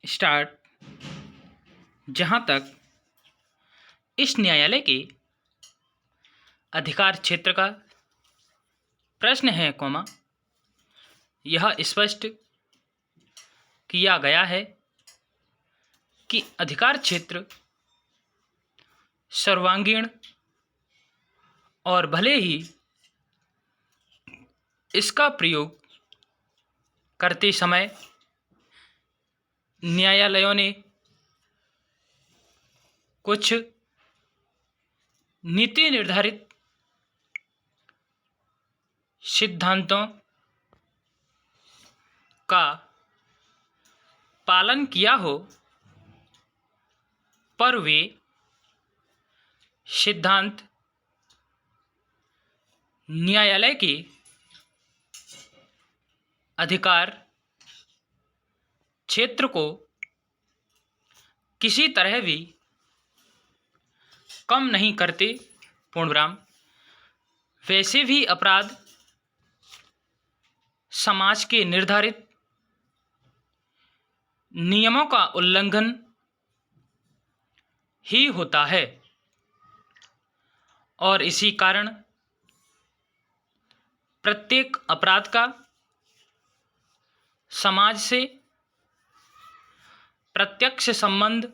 Start. जहाँ तक इस न्यायालय के अधिकार क्षेत्र का प्रश्न है यह स्पष्ट किया गया है कि अधिकार क्षेत्र सर्वांगीण और भले ही इसका प्रयोग करते समय न्यायालयों ने कुछ नीति निर्धारित सिद्धांतों का पालन किया हो, पर वे सिद्धांत न्यायालय के अधिकार क्षेत्र को किसी तरह भी कम नहीं करते। पूर्णविराम। वैसे भी अपराध समाज के निर्धारित नियमों का उल्लंघन ही होता है और इसी कारण प्रत्येक अपराध का समाज से प्रत्यक्ष संबंध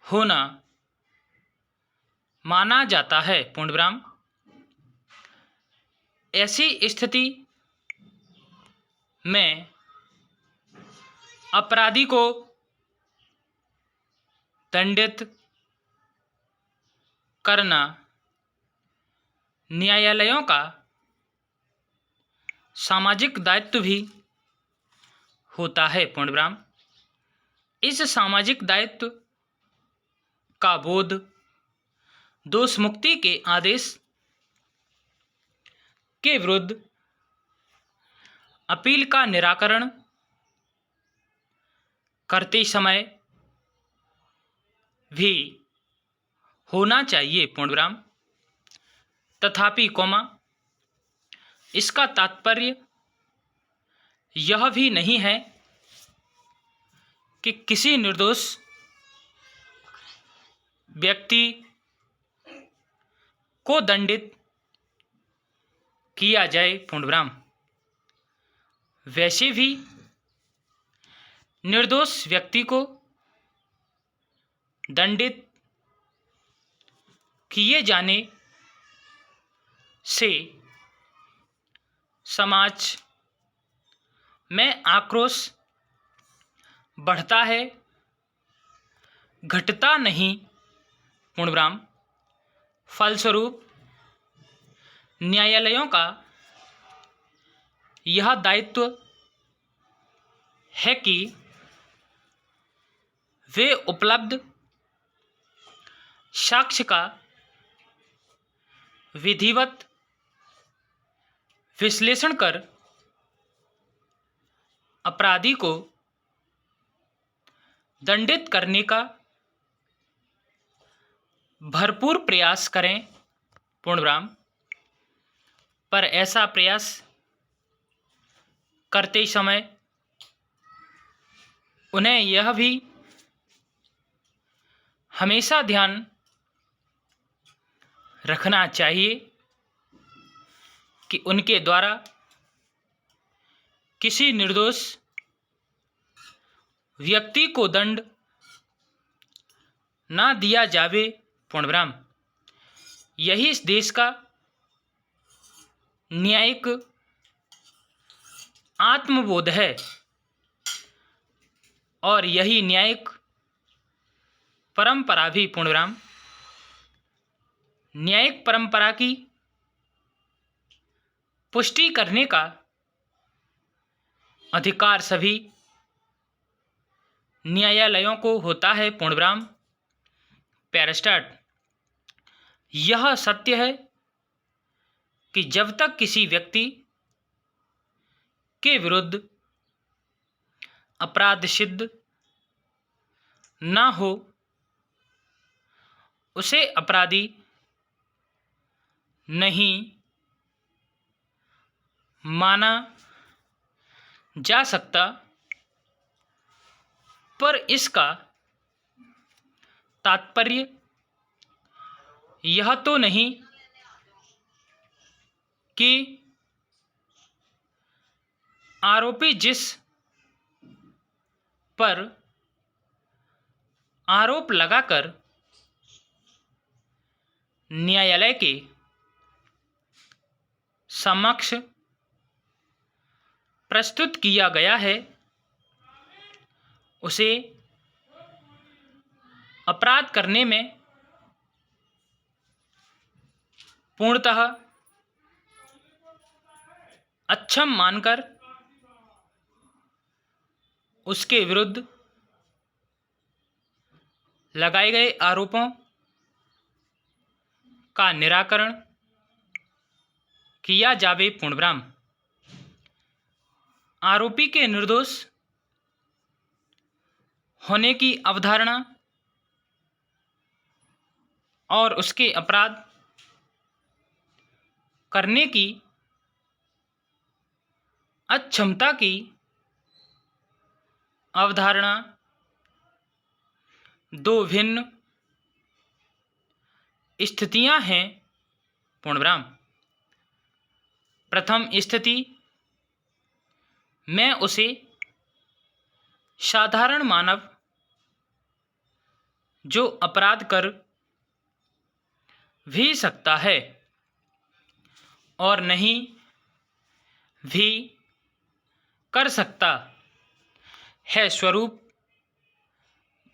होना माना जाता है। पूर्णविराम। ऐसी स्थिति में अपराधी को दंडित करना न्यायालयों का सामाजिक दायित्व भी होता है। पूर्णविराम। इस सामाजिक दायित्व का बोध दोष मुक्ति के आदेश के विरुद्ध अपील का निराकरण करते समय भी होना चाहिए। पूर्णविराम। तथापि इसका तात्पर्य यह भी नहीं है कि किसी निर्दोष व्यक्ति को दंडित किया जाए। पूर्णविराम। वैसे भी निर्दोष व्यक्ति को दंडित किए जाने से समाज में आक्रोश बढ़ता है, घटता नहीं। पूर्णविराम। फलस्वरूप न्यायालयों का यह दायित्व है कि वे उपलब्ध साक्ष्य का विधिवत विश्लेषण कर अपराधी को दंडित करने का भरपूर प्रयास करें। पूर्णविराम। पर ऐसा प्रयास करते समय उन्हें यह भी हमेशा ध्यान रखना चाहिए कि उनके द्वारा किसी निर्दोष व्यक्ति को दंड ना दिया जावे। पूर्णविराम। यही इस देश का न्यायिक आत्मबोध है और यही न्यायिक परंपरा भी। पूर्णविराम। न्यायिक परंपरा की पुष्टि करने का अधिकार सभी न्यायालयों को होता है। पूर्णविराम। पैरास्टार्ट। यह सत्य है कि जब तक किसी व्यक्ति के विरुद्ध अपराध सिद्ध ना हो, उसे अपराधी नहीं माना जा सकता पर इसका तात्पर्य यह तो नहीं कि आरोपी जिस पर आरोप लगाकर न्यायालय के समक्ष प्रस्तुत किया गया है उसे अपराध करने में पूर्णतः अक्षम मानकर उसके विरुद्ध लगाए गए आरोपों का निराकरण किया जावे। पूर्णविराम। आरोपी के निर्दोष होने की अवधारणा और उसके अपराध करने की अक्षमता की अवधारणा दो भिन्न स्थितियां हैं। पूर्णविराम। प्रथम स्थिति में उसे साधारण मानव जो अपराध कर भी सकता है और नहीं भी कर सकता है स्वरूप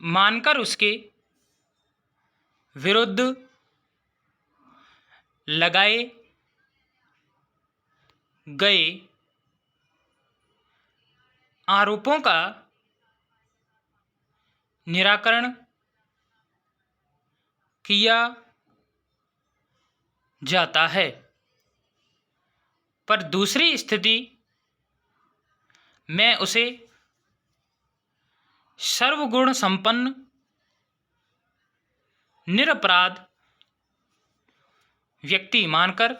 मानकर उसके विरुद्ध लगाए गए आरोपों का निराकरण किया जाता है। पर दूसरी स्थिति में उसे सर्वगुण संपन्न निरपराध व्यक्ति मानकर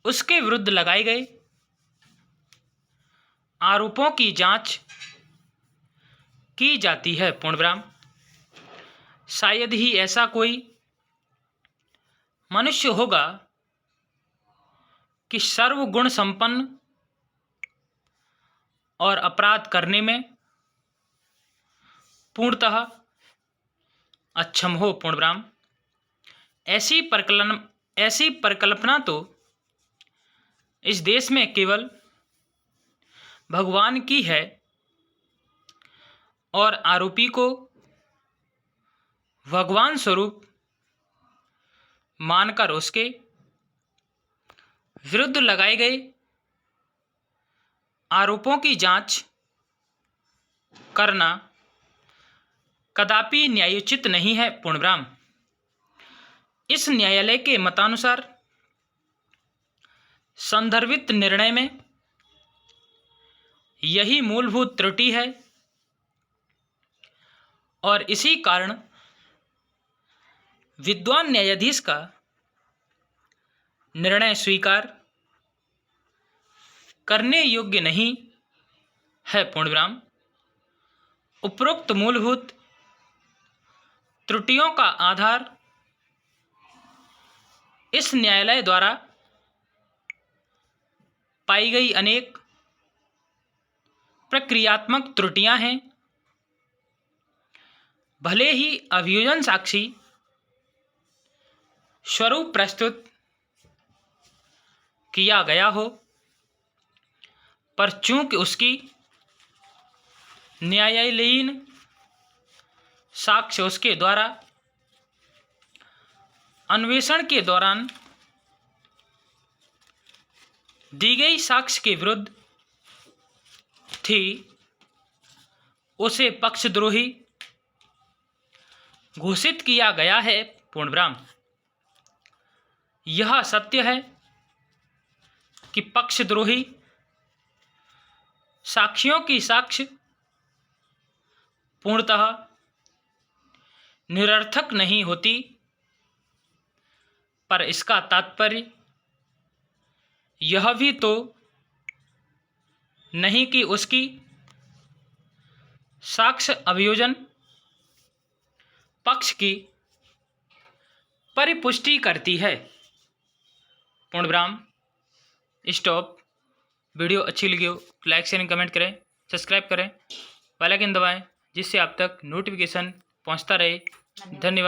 उसके विरुद्ध लगाए गए आरोपों की जांच की जाती है। पूर्णविराम। शायद ही ऐसा कोई मनुष्य होगा कि सर्वगुण संपन्न और अपराध करने में पूर्णतः अक्षम हो। पूर्णविराम। ऐसी परिकल्पना तो इस देश में केवल भगवान की है और आरोपी को भगवान स्वरूप मानकर उसके विरुद्ध लगाए गए आरोपों की जांच करना कदापि न्यायोचित नहीं है। पूर्णविराम। इस न्यायालय के मतानुसार संदर्भित निर्णय में यही मूलभूत त्रुटि है और इसी कारण विद्वान न्यायाधीश का निर्णय स्वीकार करने योग्य नहीं है। पूर्णविराम। उपरोक्त मूलभूत त्रुटियों का आधार इस न्यायालय द्वारा पाई गई अनेक प्रक्रियात्मक त्रुटियां हैं। भले ही अभियोजन साक्षी स्वरूप प्रस्तुत किया गया हो, पर चूंकि उसकी न्यायालयीन साक्ष्य उसके द्वारा अन्वेषण के दौरान दी गई साक्ष्य के विरुद्ध थी, उसे पक्षद्रोही घोषित किया गया है। पूर्णविराम। यह सत्य है कि पक्षद्रोही साक्षियों की साक्ष्य पूर्णतः निरर्थक नहीं होती, पर इसका तात्पर्य यह भी तो नहीं कि उसकी साक्ष्य अभियोजन पक्ष की परिपुष्टि करती है। पूर्णविराम स्टॉप। वीडियो अच्छी लगी हो लाइक शेयर कमेंट करें, सब्सक्राइब करें, बेल आइकन दबाएं जिससे आप तक नोटिफिकेशन पहुंचता रहे। धन्यवाद।